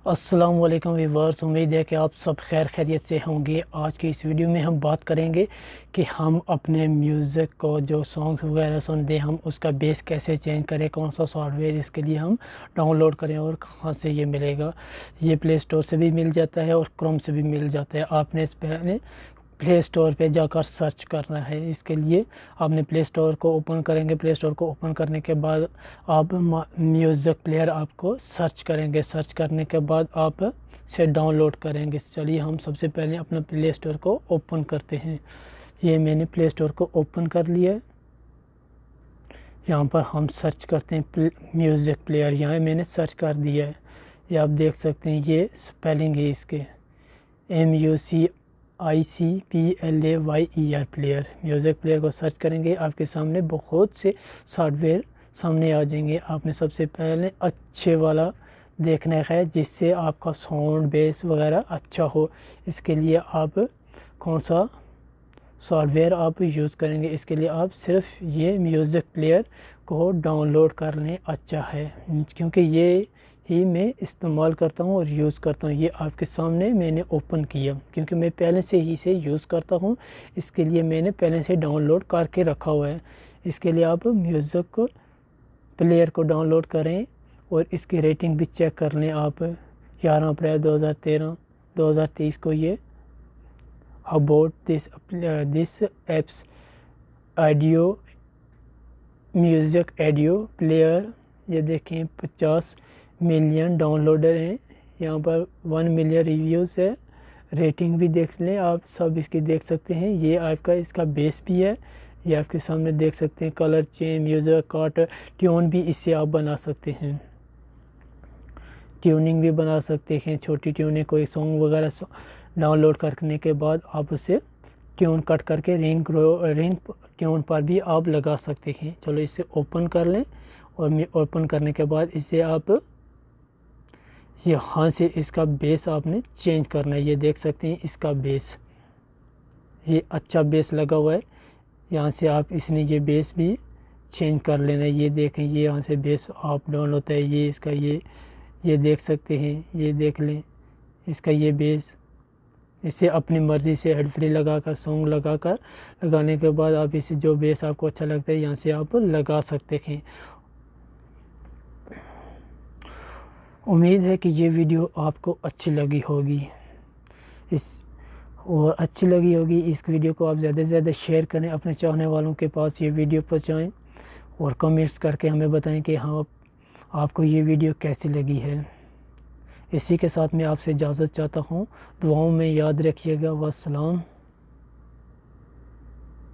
السلام علیکم ویورز، امید ہے کہ آپ سب خیر خیریت سے ہوں گے۔ آج کی اس ویڈیو میں ہم بات کریں گے کہ ہم اپنے میوزک کو جو سانگز وغیرہ سنتے ہیں ہم اس کا بیس کیسے چینج کریں، کون سا سافٹ ویئر اس کے لیے ہم ڈاؤن لوڈ کریں اور کہاں سے یہ ملے گا۔ یہ پلے اسٹور سے بھی مل جاتا ہے اور کروم سے بھی مل جاتا ہے۔ آپ نے اس پہلے پلے اسٹور پہ جا کر سرچ کرنا ہے۔ اس کے لیے آپ نے پلے اسٹور کو اوپن کریں گے۔ پلے اسٹور کو اوپن کرنے کے بعد آپ میوزک پلیئر آپ کو سرچ کریں گے۔ سرچ کرنے کے بعد آپ سے ڈاؤن لوڈ کریں گے۔ چلیے ہم سب سے پہلے اپنا پلے اسٹور کو اوپن کرتے ہیں۔ یہ میں نے پلے اسٹور کو اوپن کر لیا ہے۔ یہاں پر ہم سرچ کرتے ہیں میوزک پلیئر۔ یہاں میں نے سرچ کر دیا ہے۔ یہ آپ دیکھ سکتے ہیں، یہ سپیلنگ ہے اس کے، MUSICPLAYER پلیئر۔ میوزک پلیئر کو سرچ کریں گے، آپ کے سامنے بہت سے سافٹ ویئر سامنے آ جائیں گے۔ آپ نے سب سے پہلے اچھے والا دیکھنا ہے جس سے آپ کا ساؤنڈ بیس وغیرہ اچھا ہو۔ اس کے لیے آپ کون سا سافٹ ویئر آپ یوز کریں گے، اس کے لیے آپ صرف یہ میوزک پلیئر کو ڈاؤن لوڈ کر لیں، اچھا ہے، کیونکہ یہ ہی میں استعمال کرتا ہوں اور یوز کرتا ہوں۔ یہ آپ کے سامنے میں نے اوپن کیا کیونکہ میں پہلے سے ہی سے یوز کرتا ہوں، اس کے لیے میں نے پہلے سے ڈاؤن لوڈ کر کے رکھا ہوا ہے۔ اس کے لیے آپ میوزک پلیئر کو ڈاؤن لوڈ کریں اور اس کی ریٹنگ بھی چیک کر لیں۔ آپ 11 اپریل 2023 کو یہ about this apps audio music audio player, یہ دیکھیں 50 ملین ڈاؤن لوڈر ہیں۔ یہاں پر 1 ملین ریویوز ہے۔ ریٹنگ بھی دیکھ لیں، آپ سب اس کی دیکھ سکتے ہیں۔ یہ آپ کا اس کا بیس بھی ہے، یہ آپ کے سامنے دیکھ سکتے ہیں۔ Colour change, music cart, tune بھی اس سے آپ بنا سکتے ہیں، ٹیوننگ بھی بنا سکتے ہیں۔ چھوٹی ٹیوننگ، کوئی سانگ وغیرہ ڈاؤن لوڈ کرنے کے بعد آپ اسے ٹیون کٹ کر کے رنگ ٹیون پر بھی آپ لگا سکتے ہیں۔ چلو اسے اوپن کر لیں، اور اوپن کرنے کے بعد اسے آپ یہاں سے اس کا بیس آپ نے چینج کرنا ہے۔ یہ دیکھ سکتے ہیں اس کا بیس، یہ اچھا بیس لگا ہوا ہے۔ یہاں سے آپ اس نے یہ بیس بھی چینج کر لینا ہے۔ یہ دیکھیں، یہ یہاں سے بیس آپ ڈاؤن ہوتا ہے، یہ اس کا یہ دیکھ سکتے ہیں، یہ دیکھ لیں اس کا یہ بیس۔ اسے اپنی مرضی سے ہیڈ فری لگا کر سانگ لگانے کے بعد آپ اسے جو بیس آپ کو اچھا لگتا ہے یہاں سے آپ لگا سکتے ہیں۔ امید ہے کہ یہ ویڈیو آپ کو اچھی لگی ہوگی، اس ویڈیو کو آپ زیادہ سے زیادہ شیئر کریں، اپنے چاہنے والوں کے پاس یہ ویڈیو پہنچائیں، اور کمنٹس کر کے ہمیں بتائیں کہ ہاں آپ کو یہ ویڈیو کیسی لگی ہے۔ اسی کے ساتھ میں آپ سے اجازت چاہتا ہوں، دعاؤں میں یاد رکھیے گا۔ والسلام۔